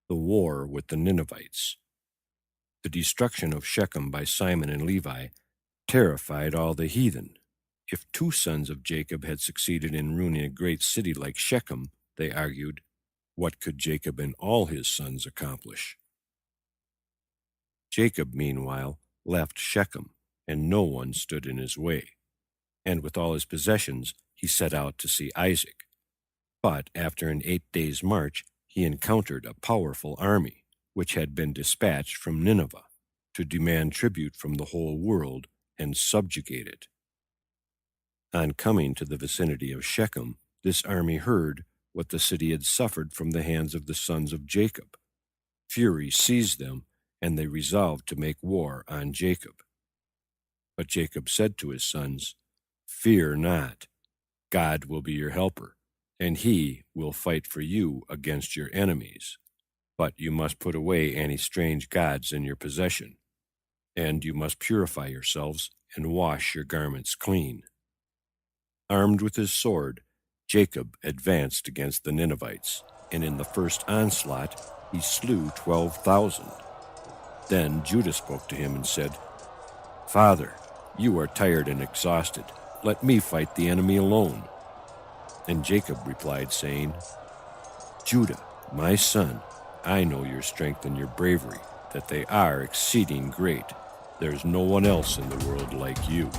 The war with the Ninevites. The destruction of Shechem by Simon and Levi terrified all the heathen. If two sons of Jacob had succeeded in ruining a great city like Shechem, they argued, what could Jacob and all his sons accomplish? Jacob, meanwhile, left Shechem, and no one stood in his way. And with all his possessions, he set out to see Isaac. But after an 8 days' march, he encountered a powerful army, which had been dispatched from Nineveh to demand tribute from the whole world and subjugate it. On coming to the vicinity of Shechem, this army heard what the city had suffered from the hands of the sons of Jacob. Fury seized them, and they resolved to make war on Jacob. But Jacob said to his sons, "Fear not, God will be your helper, and he will fight for you against your enemies. But you must put away any strange gods in your possession, and you must purify yourselves and wash your garments clean." Armed with his sword, Jacob advanced against the Ninevites, and in the first onslaught he slew 12,000. Then Judah spoke to him and said, "Father, you are tired and exhausted. Let me fight the enemy alone." And Jacob replied, saying, "Judah, my son, I know your strength and your bravery, that they are exceeding great. There is no one else in the world like you."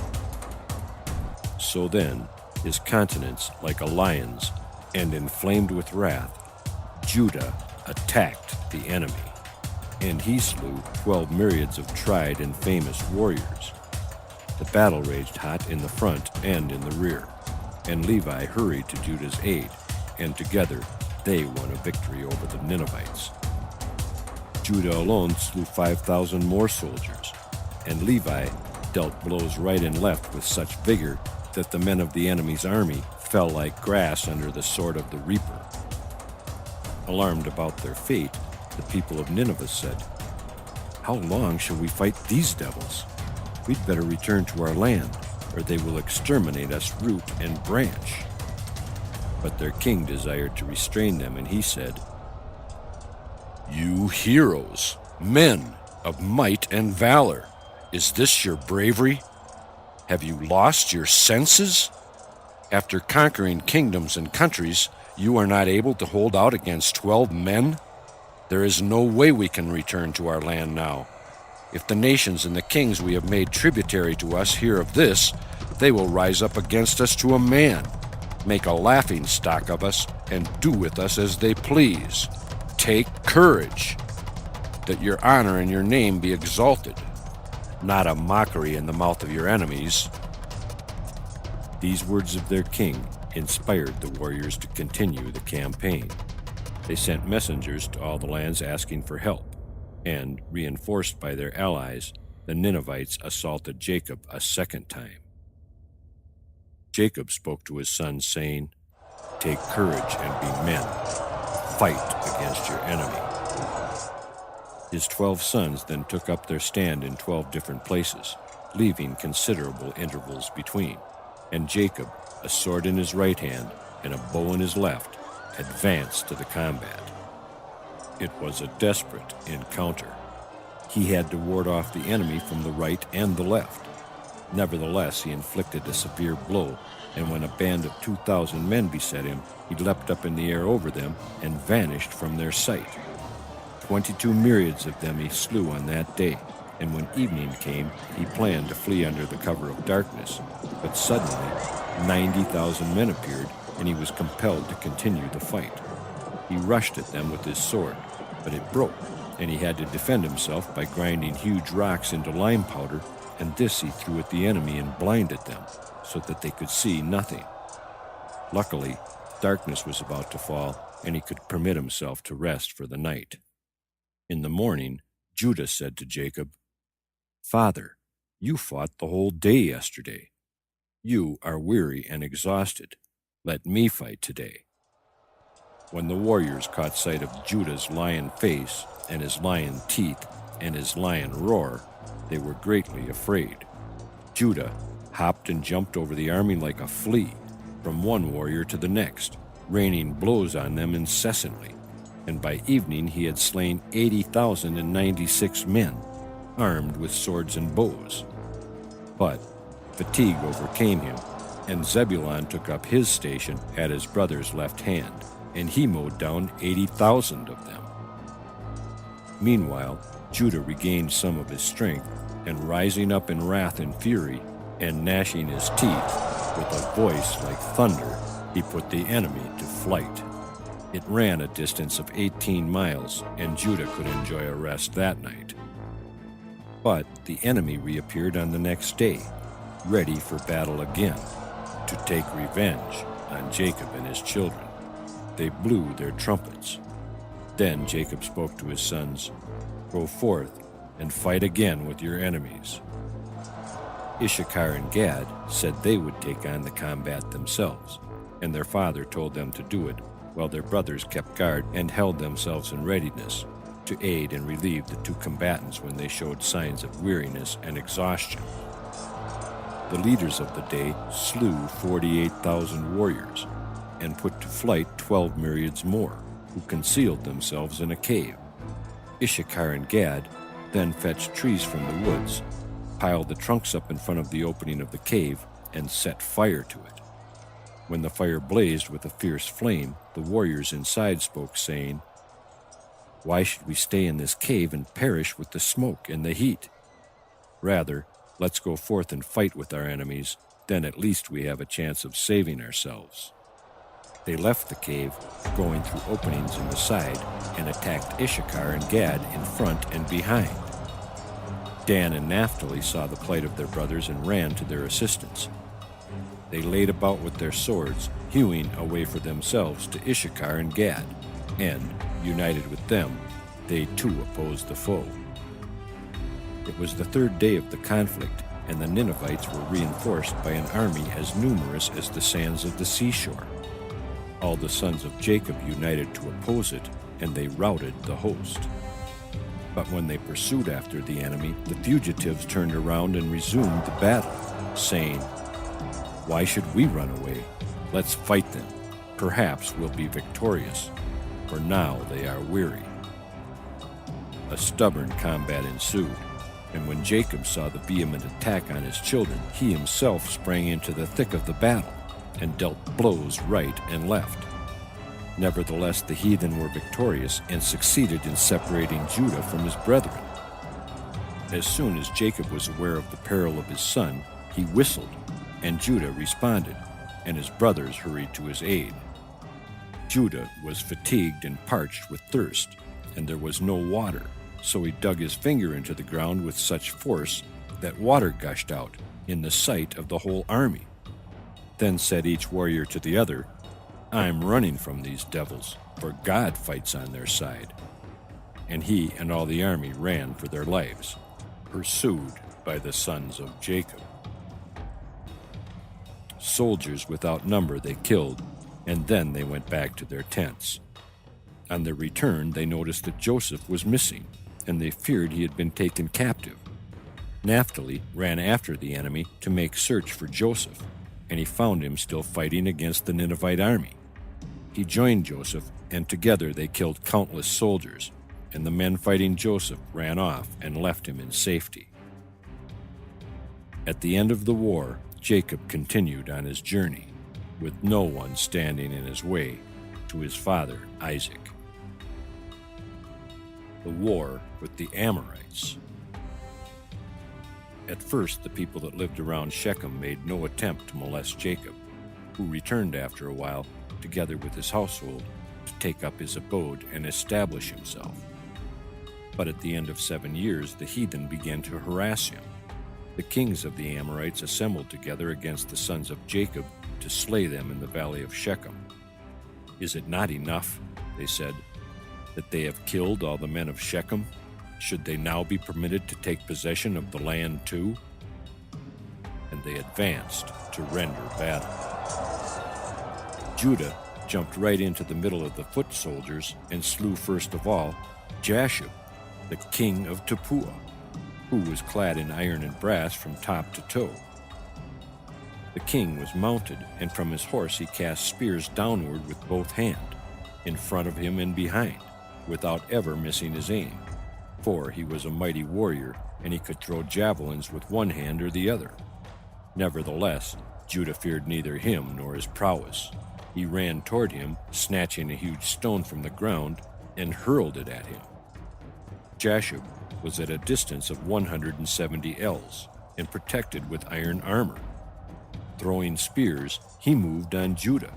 So then, his countenance like a lion's, and inflamed with wrath, Judah attacked the enemy, and he slew 12 myriads of tried and famous warriors. The battle raged hot in the front and in the rear, and Levi hurried to Judah's aid, and together they won a victory over the Ninevites. Judah alone slew 5,000 more soldiers, and Levi dealt blows right and left with such vigor that the men of the enemy's army fell like grass under the sword of the reaper. Alarmed about their fate, the people of Nineveh said, "How long shall we fight these devils? We'd better return to our land, or they will exterminate us root and branch." But their king desired to restrain them, and he said, "You heroes, men of might and valor, is this your bravery? Have you lost your senses? After conquering kingdoms and countries, you are not able to hold out against 12 men? There is no way we can return to our land now. If the nations and the kings we have made tributary to us hear of this, they will rise up against us to a man, make a laughing stock of us, and do with us as they please. Take courage, that your honor and your name be exalted, not a mockery in the mouth of your enemies." These words of their king inspired the warriors to continue the campaign. They sent messengers to all the lands asking for help, and, reinforced by their allies, the Ninevites assaulted Jacob a second time. Jacob spoke to his sons, saying, "Take courage and be men. Fight against your enemy." His 12 sons then took up their stand in 12 different places, leaving considerable intervals between, and Jacob, a sword in his right hand and a bow in his left, advanced to the combat. It was a desperate encounter. He had to ward off the enemy from the right and the left. Nevertheless, he inflicted a severe blow, and when a band of 2,000 men beset him, he leapt up in the air over them and vanished from their sight. 22 myriads of them he slew on that day, and when evening came, he planned to flee under the cover of darkness. But suddenly, 90,000 men appeared, and he was compelled to continue the fight. He rushed at them with his sword, but it broke, and he had to defend himself by grinding huge rocks into lime powder, and this he threw at the enemy and blinded them, so that they could see nothing. Luckily, darkness was about to fall, and he could permit himself to rest for the night. In the morning, Judah said to Jacob, "Father, you fought the whole day yesterday. You are weary and exhausted. Let me fight today." When the warriors caught sight of Judah's lion face and his lion teeth and his lion roar, they were greatly afraid. Judah hopped and jumped over the army like a flea, from one warrior to the next, raining blows on them incessantly. and by evening he had slain 80,096 men, armed with swords and bows. But fatigue overcame him, and Zebulun took up his station at his brother's left hand, and he mowed down 80,000 of them. Meanwhile, Judah regained some of his strength, and rising up in wrath and fury, and gnashing his teeth, with a voice like thunder, he put the enemy to flight. It ran a distance of 18 miles, and Judah could enjoy a rest that night. But the enemy reappeared on the next day, ready for battle again, to take revenge on Jacob and his children. They blew their trumpets. Then Jacob spoke to his sons, "Go forth and fight again with your enemies." Issachar and Gad said they would take on the combat themselves, and their father told them to do it, while their brothers kept guard and held themselves in readiness to aid and relieve the two combatants when they showed signs of weariness and exhaustion. The leaders of the day slew 48,000 warriors and put to flight 12 myriads more, who concealed themselves in a cave. Issachar and Gad then fetched trees from the woods, piled the trunks up in front of the opening of the cave, and set fire to it. When the fire blazed with a fierce flame, the warriors inside spoke, saying, "Why should we stay in this cave and perish with the smoke and the heat? Rather, let's go forth and fight with our enemies, then at least we have a chance of saving ourselves." They left the cave, going through openings in the side, and attacked Issachar and Gad in front and behind. Dan and Naphtali saw the plight of their brothers and ran to their assistance. They laid about with their swords, hewing a way for themselves to Issachar and Gad, and, united with them, they too opposed the foe. It was the third day of the conflict, and the Ninevites were reinforced by an army as numerous as the sands of the seashore. All the sons of Jacob united to oppose it, and they routed the host. But when they pursued after the enemy, the fugitives turned around and resumed the battle, saying, "Why should we run away? Let's fight them. Perhaps we'll be victorious, for now they are weary." A stubborn combat ensued, and when Jacob saw the vehement attack on his children, he himself sprang into the thick of the battle and dealt blows right and left. Nevertheless, the heathen were victorious and succeeded in separating Judah from his brethren. As soon as Jacob was aware of the peril of his son, he whistled, and Judah responded, and his brothers hurried to his aid. Judah was fatigued and parched with thirst, and there was no water, so he dug his finger into the ground with such force that water gushed out in the sight of the whole army. Then said each warrior to the other, "I'm running from these devils, for God fights on their side." And he and all the army ran for their lives, pursued by the sons of Jacob. Soldiers without number they killed, and then they went back to their tents. On their return, they noticed that Joseph was missing, and they feared he had been taken captive. Naphtali ran after the enemy to make search for Joseph, and he found him still fighting against the Ninevite army. He joined Joseph, and together they killed countless soldiers, and the men fighting Joseph ran off and left him in safety. At the end of the war, Jacob continued on his journey, with no one standing in his way, to his father Isaac. The war with the Amorites. At first, the people that lived around Shechem made no attempt to molest Jacob, who returned after a while, together with his household, to take up his abode and establish himself. But at the end of 7 years, the heathen began to harass him. The kings of the Amorites assembled together against the sons of Jacob to slay them in the valley of Shechem. "Is it not enough," they said, "that they have killed all the men of Shechem? Should they now be permitted to take possession of the land too?" And they advanced to render battle. Judah jumped right into the middle of the foot soldiers and slew first of all Jashub, the king of Tappuah, who was clad in iron and brass from top to toe. The king was mounted, and from his horse he cast spears downward with both hands, in front of him and behind, without ever missing his aim, for he was a mighty warrior and he could throw javelins with one hand or the other. Nevertheless, Judah feared neither him nor his prowess. He ran toward him, snatching a huge stone from the ground, and hurled it at him. Jashub was at a distance of 170 ells and protected with iron armor. Throwing spears, he moved on Judah.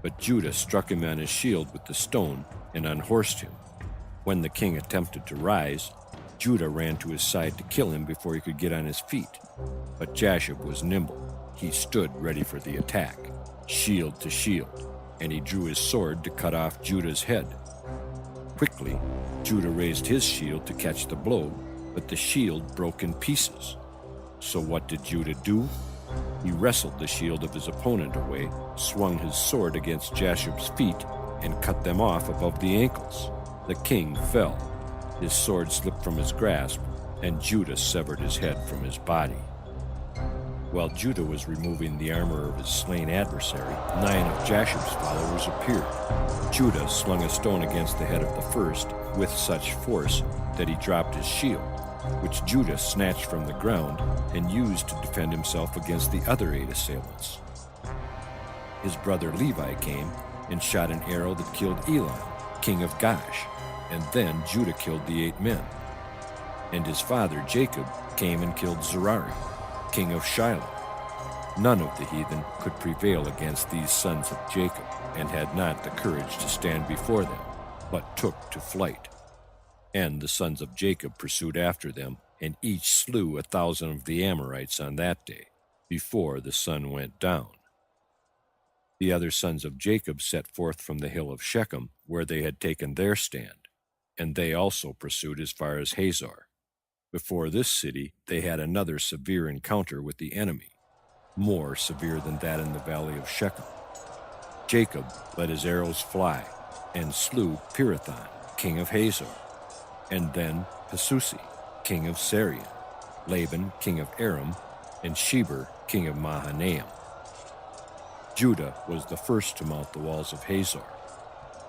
But Judah struck him on his shield with the stone and unhorsed him. When the king attempted to rise, Judah ran to his side to kill him before he could get on his feet. But Jashub was nimble. He stood ready for the attack, shield to shield, and he drew his sword to cut off Judah's head. Quickly, Judah raised his shield to catch the blow, but the shield broke in pieces. So what did Judah do? He wrestled the shield of his opponent away, swung his sword against Jashub's feet, and cut them off above the ankles. The king fell. His sword slipped from his grasp, and Judah severed his head from his body. While Judah was removing the armor of his slain adversary, 9 of Jashub's followers appeared. Judah slung a stone against the head of the first with such force that he dropped his shield, which Judah snatched from the ground and used to defend himself against the other 8 assailants. His brother Levi came and shot an arrow that killed Elon, king of Gash, and then Judah killed the 8 men. And his father Jacob came and killed Zerari, king of Shiloh. None of the heathen could prevail against these sons of Jacob, and had not the courage to stand before them, but took to flight. And the sons of Jacob pursued after them, and each slew 1,000 of the Amorites on that day, before the sun went down. The other sons of Jacob set forth from the hill of Shechem, where they had taken their stand, and they also pursued as far as Hazor. Before this city they had another severe encounter with the enemy, more severe than that in the valley of Shechem. Jacob let his arrows fly, and slew Pirathon, king of Hazor, and then Pasusi, king of Sarion, Laban, king of Aram, and Sheber, king of Mahanaim. Judah was the first to mount the walls of Hazor.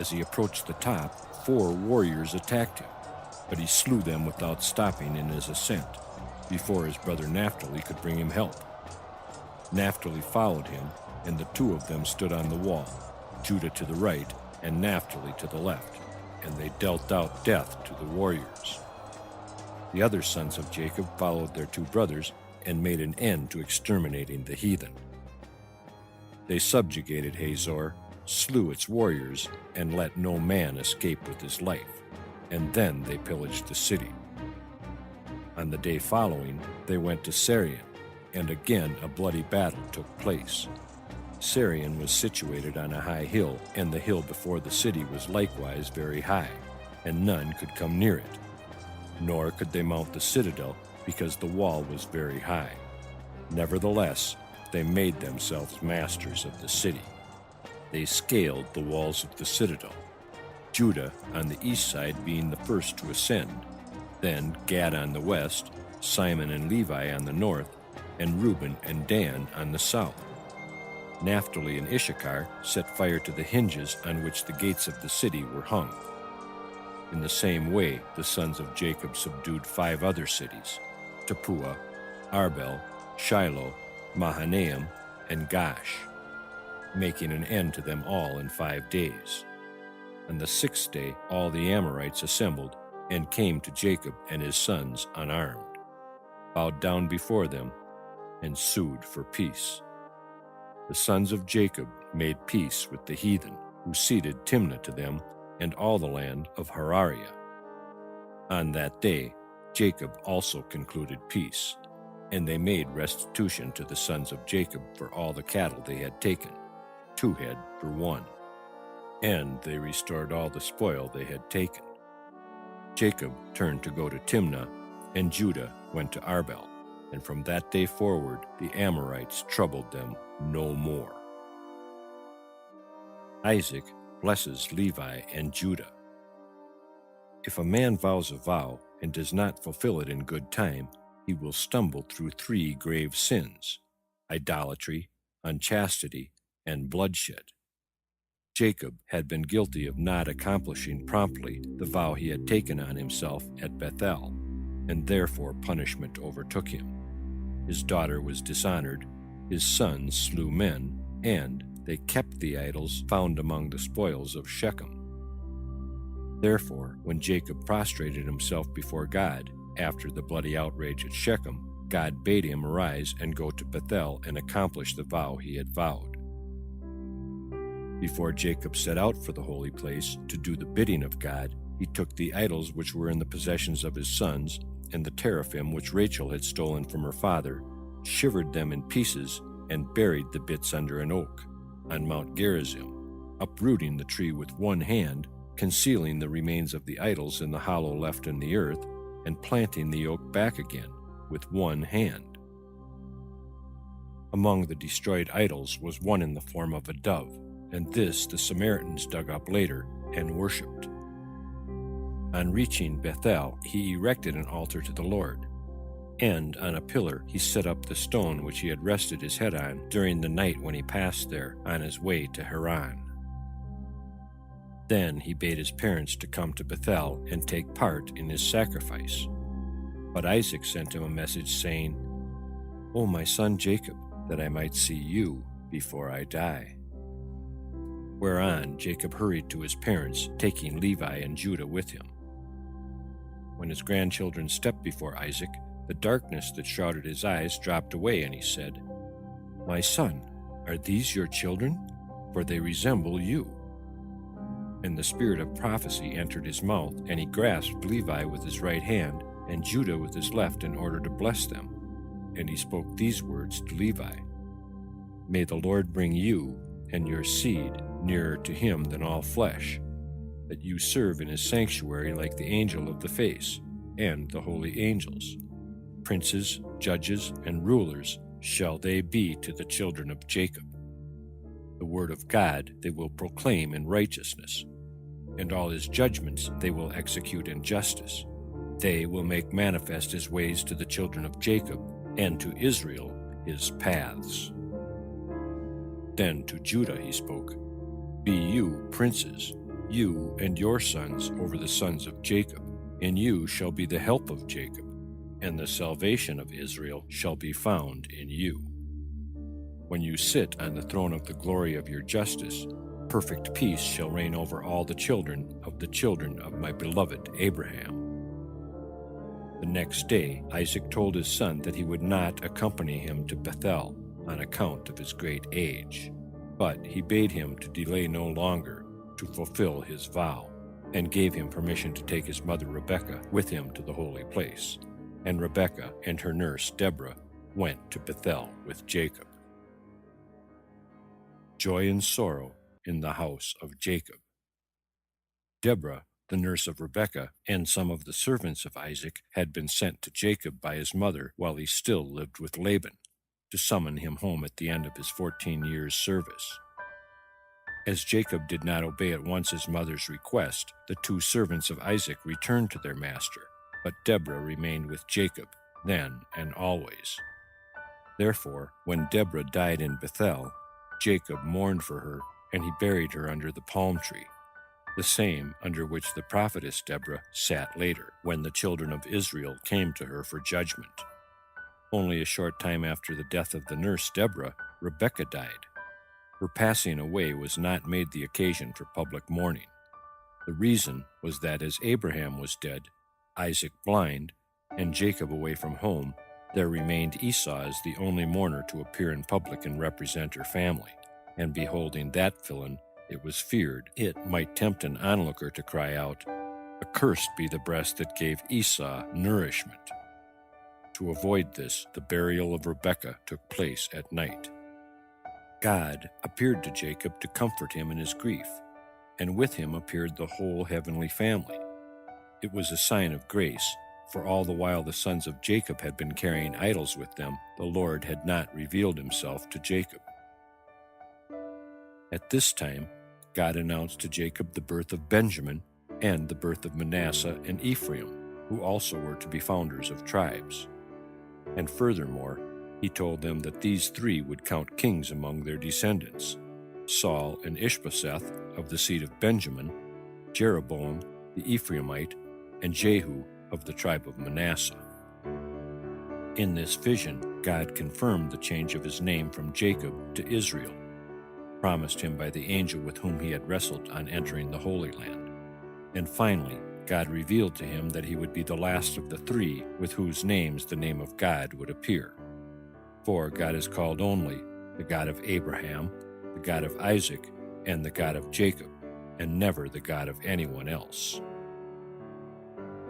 As he approached the top, 4 warriors attacked him, but he slew them without stopping in his ascent, before his brother Naphtali could bring him help. Naphtali followed him, and the 2 of them stood on the wall, Judah to the right and Naphtali to the left, and they dealt out death to the warriors. The other sons of Jacob followed their 2 brothers and made an end to exterminating the heathen. They subjugated Hazor, slew its warriors, and let no man escape with his life, and then they pillaged the city. On the day following, they went to Sarion, and again a bloody battle took place. Sarion was situated on a high hill, and the hill before the city was likewise very high, and none could come near it. Nor could they mount the citadel, because the wall was very high. Nevertheless, they made themselves masters of the city. They scaled the walls of the citadel, Judah on the east side being the first to ascend, then Gad on the west, Simon and Levi on the north, and Reuben and Dan on the south. Naphtali and Issachar set fire to the hinges on which the gates of the city were hung. In the same way, the sons of Jacob subdued 5 other cities, Tappuah, Arbel, Shiloh, Mahanaim, and Gash, making an end to them all in 5 days. On the 6th day all the Amorites assembled and came to Jacob and his sons unarmed, bowed down before them, and sued for peace. The sons of Jacob made peace with the heathen, who ceded Timnah to them and all the land of Harariah. On that day Jacob also concluded peace, and they made restitution to the sons of Jacob for all the cattle they had taken, 2 head for 1. And they restored all the spoil they had taken. Jacob turned to go to Timnah, and Judah went to Arbel, and from that day forward the Amorites troubled them no more. Isaac blesses Levi and Judah. If a man vows a vow and does not fulfill it in good time, he will stumble through 3 grave sins: idolatry, unchastity, and bloodshed. Jacob had been guilty of not accomplishing promptly the vow he had taken on himself at Bethel, and therefore punishment overtook him. His daughter was dishonored, his sons slew men, and they kept the idols found among the spoils of Shechem. Therefore, when Jacob prostrated himself before God after the bloody outrage at Shechem, God bade him arise and go to Bethel and accomplish the vow he had vowed. Before Jacob set out for the holy place to do the bidding of God, he took the idols which were in the possessions of his sons, and the teraphim which Rachel had stolen from her father, shivered them in pieces, and buried the bits under an oak on Mount Gerizim, uprooting the tree with one hand, concealing the remains of the idols in the hollow left in the earth, and planting the oak back again with one hand. Among the destroyed idols was one in the form of a dove, and this the Samaritans dug up later and worshipped. On reaching Bethel, he erected an altar to the Lord, and on a pillar he set up the stone which he had rested his head on during the night when he passed there on his way to Haran. Then he bade his parents to come to Bethel and take part in his sacrifice. But Isaac sent him a message saying, "O my son Jacob, that I might see you before I die." Whereon Jacob hurried to his parents, taking Levi and Judah with him. When his grandchildren stepped before Isaac, the darkness that shrouded his eyes dropped away, and he said, "My son, are these your children? For they resemble you." And the spirit of prophecy entered his mouth, and he grasped Levi with his right hand and Judah with his left in order to bless them. And he spoke these words to Levi, "May the Lord bring you and your seed nearer to him than all flesh, that you serve in his sanctuary like the angel of the face, and the holy angels. Princes, judges, and rulers shall they be to the children of Jacob. The word of God they will proclaim in righteousness, and all his judgments they will execute in justice. They will make manifest his ways to the children of Jacob, and to Israel his paths." Then to Judah he spoke, "Be you princes, you and your sons over the sons of Jacob. In you shall be the help of Jacob, and the salvation of Israel shall be found in you. When you sit on the throne of the glory of your justice, perfect peace shall reign over all the children of my beloved Abraham." The next day Isaac told his son that he would not accompany him to Bethel on account of his great age, but he bade him to delay no longer to fulfill his vow, and gave him permission to take his mother Rebekah with him to the holy place. And Rebekah and her nurse Deborah went to Bethel with Jacob. Joy and sorrow in the house of Jacob. Deborah, the nurse of Rebekah, and some of the servants of Isaac had been sent to Jacob by his mother while he still lived with Laban, to summon him home at the end of his 14 years' service. As Jacob did not obey at once his mother's request, the two servants of Isaac returned to their master, but Deborah remained with Jacob, then and always. Therefore, when Deborah died in Bethel, Jacob mourned for her, and he buried her under the palm tree, the same under which the prophetess Deborah sat later, when the children of Israel came to her for judgment. Only a short time after the death of the nurse Deborah, Rebekah died. Her passing away was not made the occasion for public mourning. The reason was that as Abraham was dead, Isaac blind, and Jacob away from home, there remained Esau as the only mourner to appear in public and represent her family. And beholding that villain, it was feared it might tempt an onlooker to cry out, "Accursed be the breast that gave Esau nourishment." To avoid this, the burial of Rebekah took place at night. God appeared to Jacob to comfort him in his grief, and with him appeared the whole heavenly family. It was a sign of grace, for all the while the sons of Jacob had been carrying idols with them, the Lord had not revealed himself to Jacob. At this time, God announced to Jacob the birth of Benjamin and the birth of Manasseh and Ephraim, who also were to be founders of tribes. And furthermore, he told them that these three would count kings among their descendants. Saul and Ishbosheth of the seed of Benjamin, Jeroboam the Ephraimite, and Jehu of the tribe of Manasseh. In this vision, God confirmed the change of his name from Jacob to Israel, promised him by the angel with whom he had wrestled on entering the Holy Land. And finally, God revealed to him that he would be the last of the three with whose names the name of God would appear. For God is called only the God of Abraham, the God of Isaac, and the God of Jacob, and never the God of anyone else.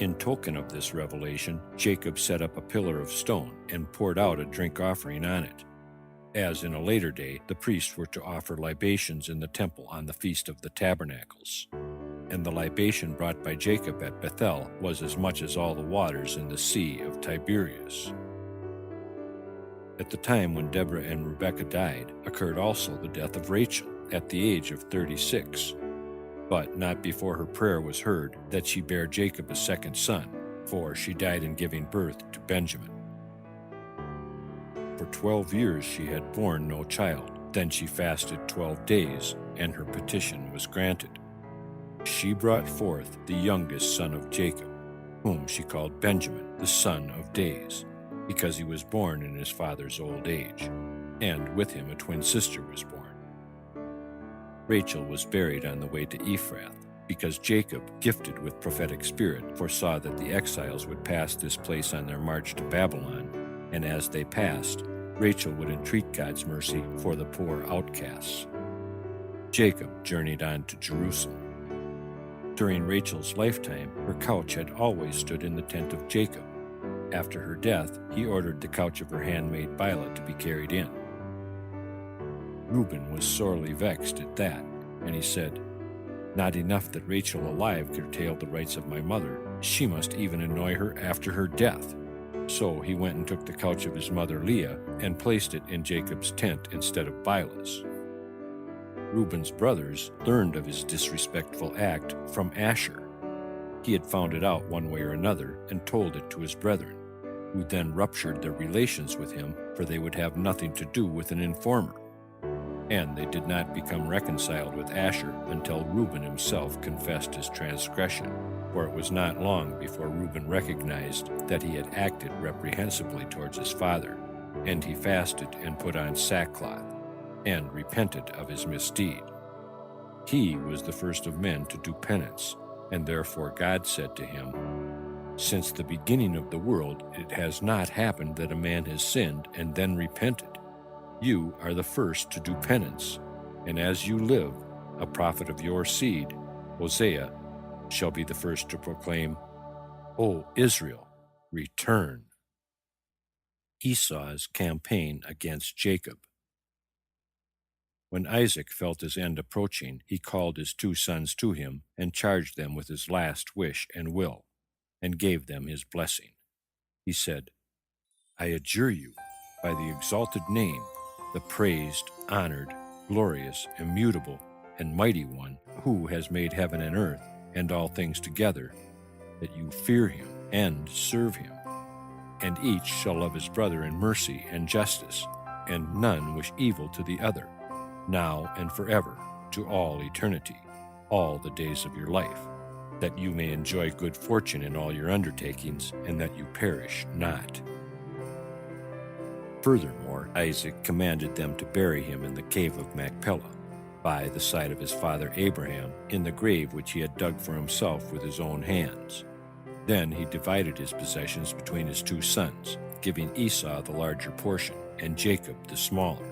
In token of this revelation, Jacob set up a pillar of stone and poured out a drink offering on it. As in a later day, the priests were to offer libations in the temple on the Feast of the Tabernacles. And the libation brought by Jacob at Bethel was as much as all the waters in the Sea of Tiberias. At the time when Deborah and Rebekah died, occurred also the death of Rachel at the age of 36, but not before her prayer was heard that she bare Jacob a second son, for she died in giving birth to Benjamin. For 12 years she had borne no child. Then she fasted 12 days, and her petition was granted. She brought forth the youngest son of Jacob, whom she called Benjamin, the son of days, because he was born in his father's old age, and with him a twin sister was born. Rachel was buried on the way to Ephrath, because Jacob, gifted with prophetic spirit, foresaw that the exiles would pass this place on their march to Babylon, and as they passed, Rachel would entreat God's mercy for the poor outcasts. Jacob journeyed on to Jerusalem. During Rachel's lifetime, her couch had always stood in the tent of Jacob. After her death, he ordered the couch of her handmaid Bilhah to be carried in. Reuben was sorely vexed at that, and he said, "Not enough that Rachel alive curtailed the rights of my mother, she must even annoy her after her death." So he went and took the couch of his mother Leah and placed it in Jacob's tent instead of Bilhah's. Reuben's brothers learned of his disrespectful act from Asher. He had found it out one way or another and told it to his brethren, who then ruptured their relations with him, for they would have nothing to do with an informer. And they did not become reconciled with Asher until Reuben himself confessed his transgression, for it was not long before Reuben recognized that he had acted reprehensibly towards his father, and he fasted and put on sackcloth, and repented of his misdeed. He was the first of men to do penance, and therefore God said to him, "Since the beginning of the world it has not happened that a man has sinned and then repented. You are the first to do penance, and as you live, a prophet of your seed, Hosea, shall be the first to proclaim, 'O Israel, return.'" Esau's campaign against Jacob. When Isaac felt his end approaching, he called his 2 sons to him and charged them with his last wish and will, and gave them his blessing. He said, "I adjure you, by the exalted name, the praised, honored, glorious, immutable, and mighty one, who has made heaven and earth, and all things together, that you fear him and serve him. And each shall love his brother in mercy and justice, and none wish evil to the other, now and forever, to all eternity, all the days of your life, that you may enjoy good fortune in all your undertakings, and that you perish not." Furthermore, Isaac commanded them to bury him in the cave of Machpelah, by the side of his father Abraham, in the grave which he had dug for himself with his own hands. Then he divided his possessions between his 2 sons, giving Esau the larger portion, and Jacob the smaller.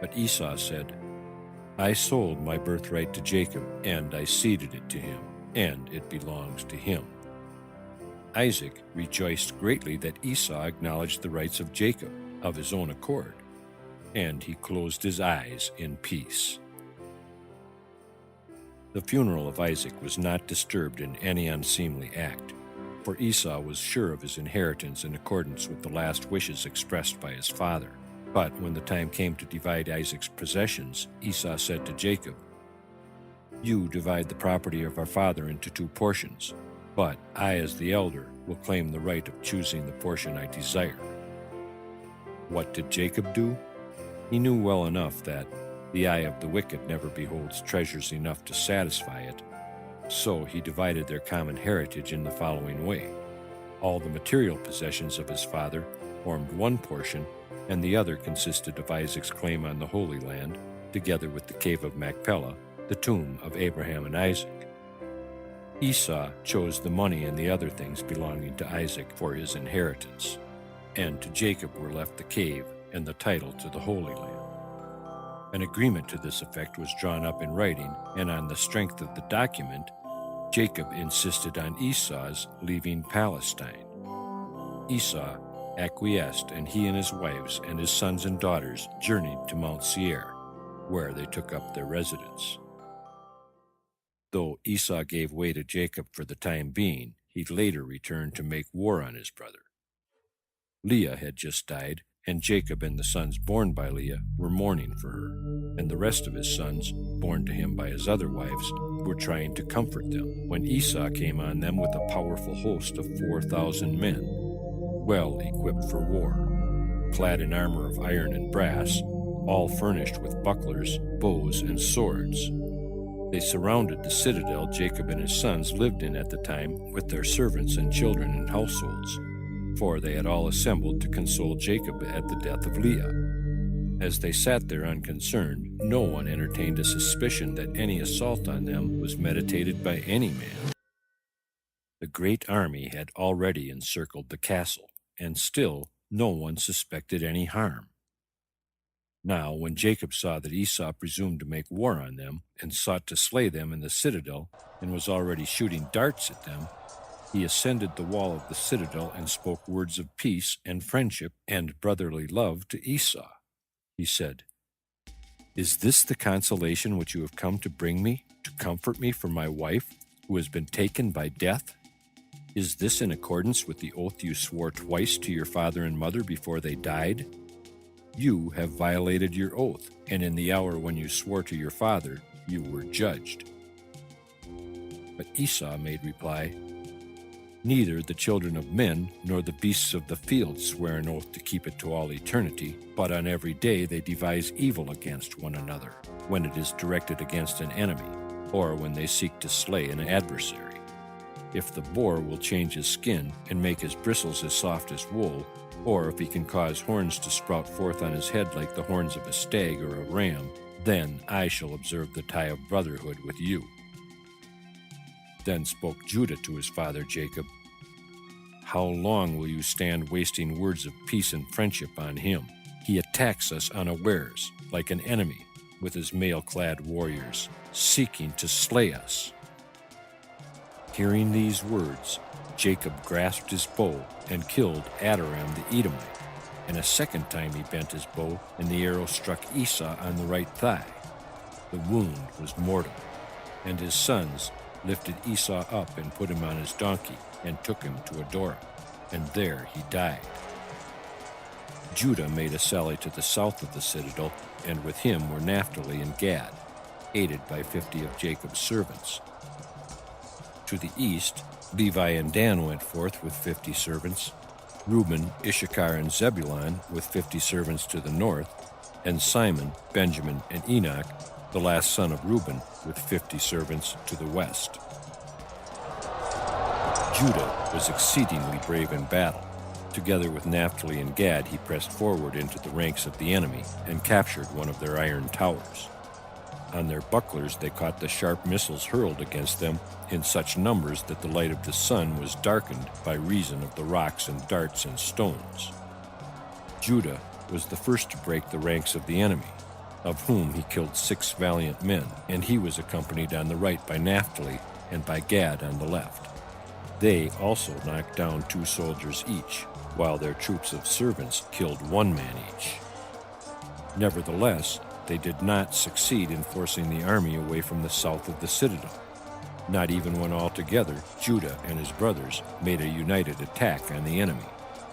But Esau said, "I sold my birthright to Jacob, and I ceded it to him, and it belongs to him." Isaac rejoiced greatly that Esau acknowledged the rights of Jacob of his own accord, and he closed his eyes in peace. The funeral of Isaac was not disturbed in any unseemly act, for Esau was sure of his inheritance in accordance with the last wishes expressed by his father. But when the time came to divide Isaac's possessions, Esau said to Jacob, "You divide the property of our father into 2 portions, but I, as the elder, will claim the right of choosing the portion I desire." What did Jacob do? He knew well enough that, The eye of the wicked never beholds treasures enough to satisfy it, so he divided their common heritage in the following way. All the material possessions of his father formed one portion, and the other consisted of Isaac's claim on the Holy Land, together with the cave of Machpelah, the tomb of Abraham and Isaac. Esau chose the money and the other things belonging to Isaac for his inheritance, and to Jacob were left the cave and the title to the Holy Land. An agreement to this effect was drawn up in writing, and on the strength of the document, Jacob insisted on Esau's leaving Palestine. Esau acquiesced, and he and his wives and his sons and daughters journeyed to Mount Seir, where they took up their residence. Though Esau gave way to Jacob for the time being, he later returned to make war on his brother. Leah had just died, and Jacob and the sons born by Leah were mourning for her, and the rest of his sons, born to him by his other wives, were trying to comfort them, when Esau came on them with a powerful host of 4,000 men, well equipped for war, clad in armor of iron and brass, all furnished with bucklers, bows, and swords. They surrounded the citadel Jacob and his sons lived in at the time with their servants and children and households, for they had all assembled to console Jacob at the death of Leah. As they sat there unconcerned, no one entertained a suspicion that any assault on them was meditated by any man. The great army had already encircled the castle, and still no one suspected any harm. Now, when Jacob saw that Esau presumed to make war on them, and sought to slay them in the citadel, and was already shooting darts at them, he ascended the wall of the citadel and spoke words of peace and friendship and brotherly love to Esau. He said, "Is this the consolation which you have come to bring me, to comfort me for my wife, who has been taken by death? Is this in accordance with the oath you swore twice to your father and mother before they died? You have violated your oath, and in the hour when you swore to your father, you were judged." But Esau made reply, "Neither the children of men nor the beasts of the field swear an oath to keep it to all eternity, but on every day they devise evil against one another, when it is directed against an enemy, or when they seek to slay an adversary. If the boar will change his skin and make his bristles as soft as wool, or if he can cause horns to sprout forth on his head like the horns of a stag or a ram, then I shall observe the tie of brotherhood with you." Then spoke Judah to his father Jacob, "How long will you stand wasting words of peace and friendship on him? He attacks us unawares, like an enemy, with his mail-clad warriors, seeking to slay us." Hearing these words, Jacob grasped his bow and killed Adoram the Edomite, and a second time he bent his bow, and the arrow struck Esau on the right thigh. The wound was mortal, and his sons lifted Esau up and put him on his donkey and took him to Adoram, and there he died. Judah made a sally to the south of the citadel, and with him were Naphtali and Gad, aided by 50 of Jacob's servants. To the east, Levi and Dan went forth with 50 servants, Reuben, Issachar, and Zebulun with 50 servants to the north, and Simon, Benjamin, and Enoch, the last son of Reuben, with 50 servants to the west. Judah was exceedingly brave in battle. Together with Naphtali and Gad, he pressed forward into the ranks of the enemy and captured one of their iron towers. On their bucklers they caught the sharp missiles hurled against them in such numbers that the light of the sun was darkened by reason of the rocks and darts and stones. Judah was the first to break the ranks of the enemy, of whom he killed 6 valiant men, and he was accompanied on the right by Naphtali and by Gad on the left. They also knocked down 2 soldiers each, while their troops of servants killed 1 man each. Nevertheless, they did not succeed in forcing the army away from the south of the citadel, not even when altogether Judah and his brothers made a united attack on the enemy,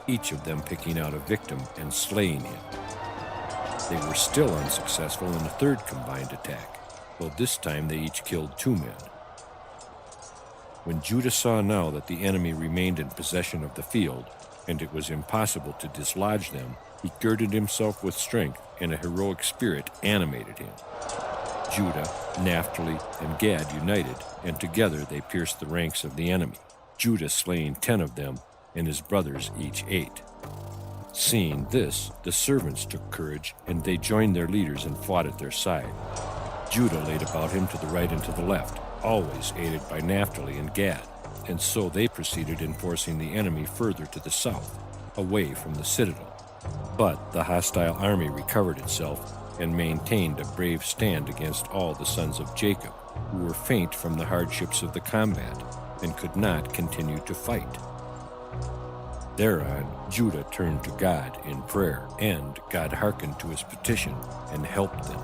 each of them picking out a victim and slaying him. They were still unsuccessful in a third combined attack, though this time they each killed 2 men. When Judah saw now that the enemy remained in possession of the field, and it was impossible to dislodge them, he girded himself with strength, and a heroic spirit animated him. Judah, Naphtali, and Gad united, and together they pierced the ranks of the enemy, Judah slaying 10 of them, and his brothers each 8. Seeing this, the servants took courage, and they joined their leaders and fought at their side. Judah laid about him to the right and to the left, always aided by Naphtali and Gad, and so they proceeded in forcing the enemy further to the south, away from the citadel. But the hostile army recovered itself and maintained a brave stand against all the sons of Jacob, who were faint from the hardships of the combat and could not continue to fight. Thereon, Judah turned to God in prayer, and God hearkened to his petition and helped them.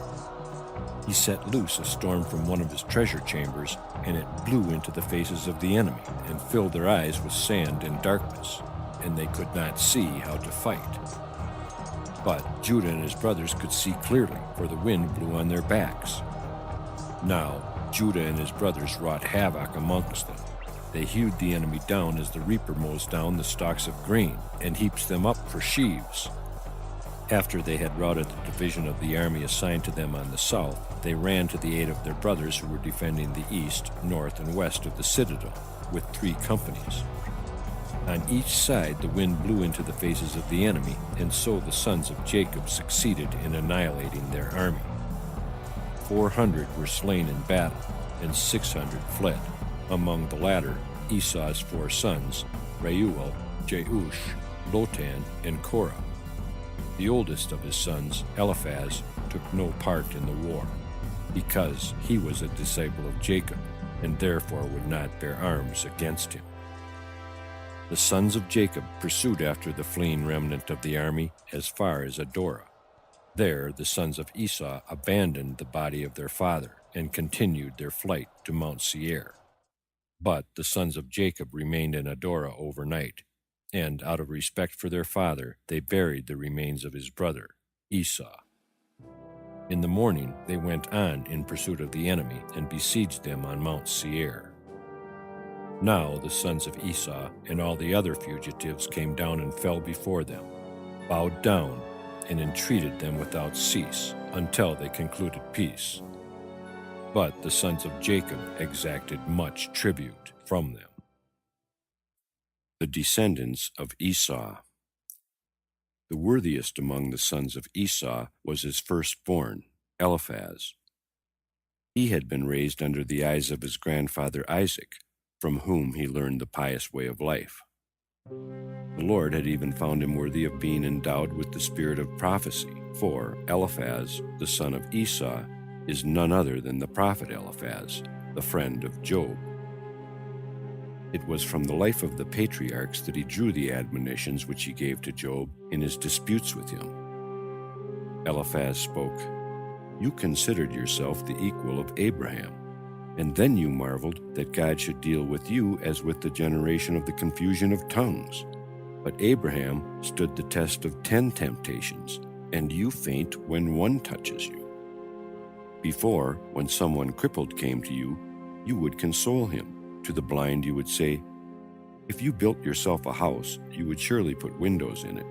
He set loose a storm from one of his treasure chambers, and it blew into the faces of the enemy and filled their eyes with sand and darkness, and they could not see how to fight. But Judah and his brothers could see clearly, for the wind blew on their backs. Now Judah and his brothers wrought havoc amongst them. They hewed the enemy down as the reaper mows down the stalks of grain and heaps them up for sheaves. After they had routed the division of the army assigned to them on the south, they ran to the aid of their brothers who were defending the east, north, and west of the citadel, with 3 companies. On each side the wind blew into the faces of the enemy, and so the sons of Jacob succeeded in annihilating their army. 400 were slain in battle, and 600 fled. Among the latter, Esau's 4 sons, Reuel, Jeush, Lotan, and Korah. The oldest of his sons, Eliphaz, took no part in the war, because he was a disciple of Jacob, and therefore would not bear arms against him. The sons of Jacob pursued after the fleeing remnant of the army as far as Adorah. There the sons of Esau abandoned the body of their father and continued their flight to Mount Seir. But the sons of Jacob remained in Adorah overnight, and out of respect for their father, they buried the remains of his brother, Esau. In the morning they went on in pursuit of the enemy and besieged them on Mount Seir. Now the sons of Esau and all the other fugitives came down and fell before them, bowed down, and entreated them without cease, until they concluded peace. But the sons of Jacob exacted much tribute from them. The descendants of Esau. The worthiest among the sons of Esau was his firstborn, Eliphaz. He had been raised under the eyes of his grandfather Isaac, from whom he learned the pious way of life. The Lord had even found him worthy of being endowed with the spirit of prophecy, for Eliphaz, the son of Esau, is none other than the prophet Eliphaz, the friend of Job. It was from the life of the patriarchs that he drew the admonitions which he gave to Job in his disputes with him. Eliphaz spoke, "You considered yourself the equal of Abraham, and then you marveled that God should deal with you as with the generation of the confusion of tongues. But Abraham stood the test of 10 temptations, and you faint when one touches you. Before, when someone crippled came to you, you would console him. To the blind you would say, 'If you built yourself a house, you would surely put windows in it.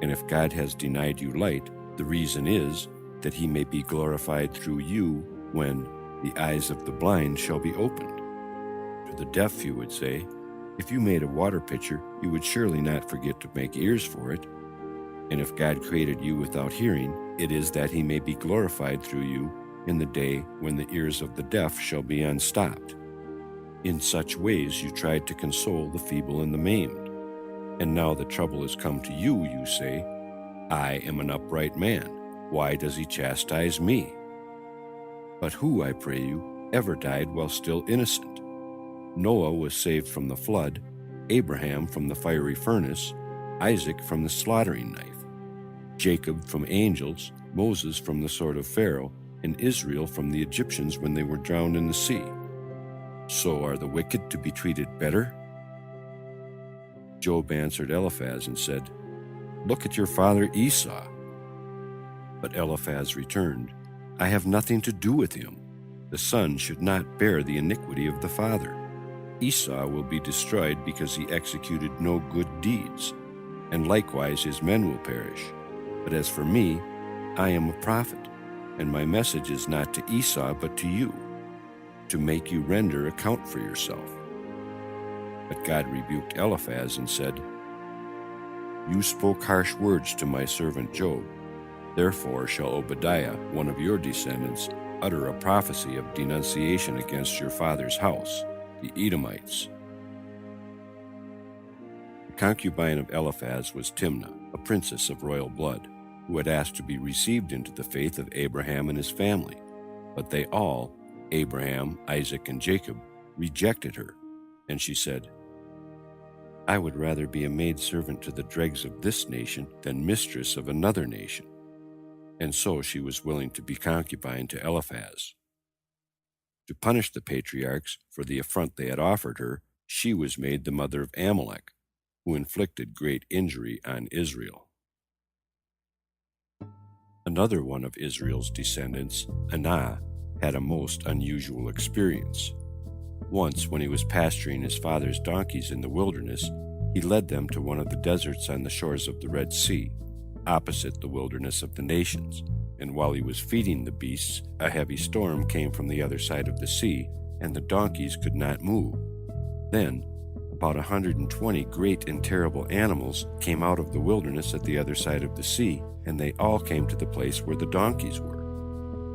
And if God has denied you light, the reason is that he may be glorified through you when the eyes of the blind shall be opened.' To the deaf you would say, 'If you made a water pitcher, you would surely not forget to make ears for it. And if God created you without hearing, it is that he may be glorified through you in the day when the ears of the deaf shall be unstopped.' In such ways you tried to console the feeble and the maimed. And now the trouble has come to you, you say, 'I am an upright man. Why does he chastise me?' But who, I pray you, ever died while still innocent? Noah was saved from the flood, Abraham from the fiery furnace, Isaac from the slaughtering knife, Jacob from angels, Moses from the sword of Pharaoh, and Israel from the Egyptians when they were drowned in the sea. So are the wicked to be treated better?" Job answered Eliphaz and said, "Look at your father Esau." But Eliphaz returned, "I have nothing to do with him. The son should not bear the iniquity of the father. Esau will be destroyed because he executed no good deeds, and likewise his men will perish. But as for me, I am a prophet, and my message is not to Esau but to you, to make you render account for yourself." But God rebuked Eliphaz and said, "You spoke harsh words to my servant Job. Therefore shall Obadiah, one of your descendants, utter a prophecy of denunciation against your father's house, the Edomites." The concubine of Eliphaz was Timnah, a princess of royal blood, who had asked to be received into the faith of Abraham and his family. But they all, Abraham, Isaac, and Jacob, rejected her, and she said, "I would rather be a maidservant to the dregs of this nation than mistress of another nation." And so she was willing to be concubine to Eliphaz. To punish the patriarchs for the affront they had offered her, she was made the mother of Amalek, who inflicted great injury on Israel. Another one of Israel's descendants, Anah, had a most unusual experience. Once, when he was pasturing his father's donkeys in the wilderness, he led them to one of the deserts on the shores of the Red Sea, opposite the wilderness of the nations. And while he was feeding the beasts, a heavy storm came from the other side of the sea, and the donkeys could not move. Then, about 120 great and terrible animals came out of the wilderness at the other side of the sea, and they all came to the place where the donkeys were.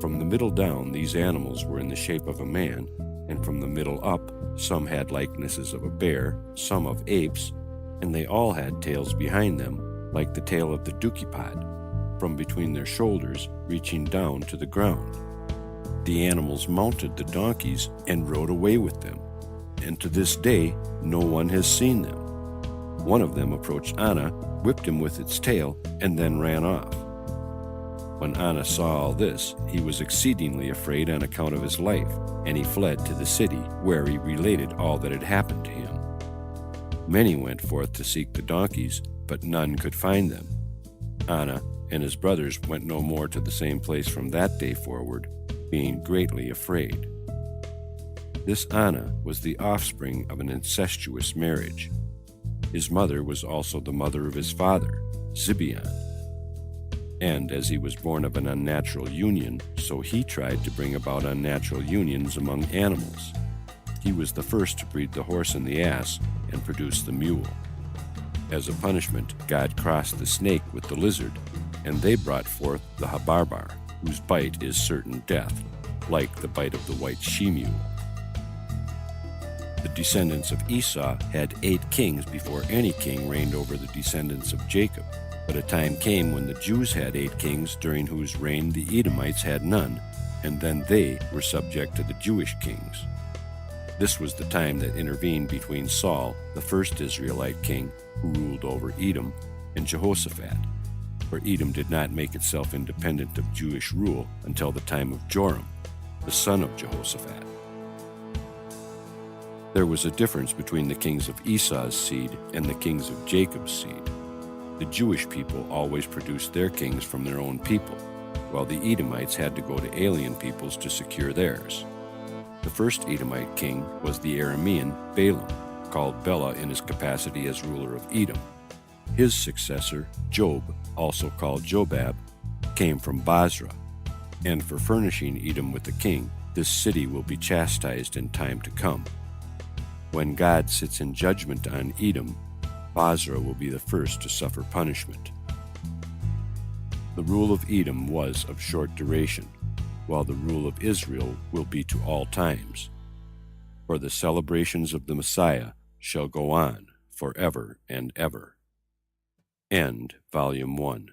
From the middle down, these animals were in the shape of a man, and from the middle up, some had likenesses of a bear, some of apes, and they all had tails behind them, like the tail of the dukipod, from between their shoulders, reaching down to the ground. The animals mounted the donkeys and rode away with them, and to this day no one has seen them. One of them approached Anah, whipped him with its tail, and then ran off. When Anah saw all this, he was exceedingly afraid on account of his life, and he fled to the city, where he related all that had happened to him. Many went forth to seek the donkeys, but none could find them. Anah and his brothers went no more to the same place from that day forward, being greatly afraid. This Anah was the offspring of an incestuous marriage. His mother was also the mother of his father, Zibeon. And as he was born of an unnatural union, so he tried to bring about unnatural unions among animals. He was the first to breed the horse and the ass and produce the mule. As a punishment, God crossed the snake with the lizard, and they brought forth the habarbar, whose bite is certain death, like the bite of the white she-mule. The descendants of Esau had 8 kings before any king reigned over the descendants of Jacob. But a time came when the Jews had 8 kings, during whose reign the Edomites had none, and then they were subject to the Jewish kings. This was the time that intervened between Saul, the first Israelite king, who ruled over Edom, and Jehoshaphat, for Edom did not make itself independent of Jewish rule until the time of Joram, the son of Jehoshaphat. There was a difference between the kings of Esau's seed and the kings of Jacob's seed. The Jewish people always produced their kings from their own people, while the Edomites had to go to alien peoples to secure theirs. The first Edomite king was the Aramean Balaam, called Bela in his capacity as ruler of Edom. His successor, Job, also called Jobab, came from Basra, and for furnishing Edom with a king, this city will be chastised in time to come. When God sits in judgment on Edom, Basra will be the first to suffer punishment. The rule of Edom was of short duration, while the rule of Israel will be to all times. For the celebrations of the Messiah shall go on forever and ever. End Volume 1.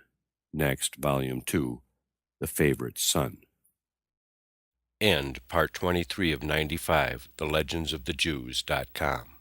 Next, Volume 2, The Favorite Son. End Part 23 of 95, TheLegendsOfTheJews.com.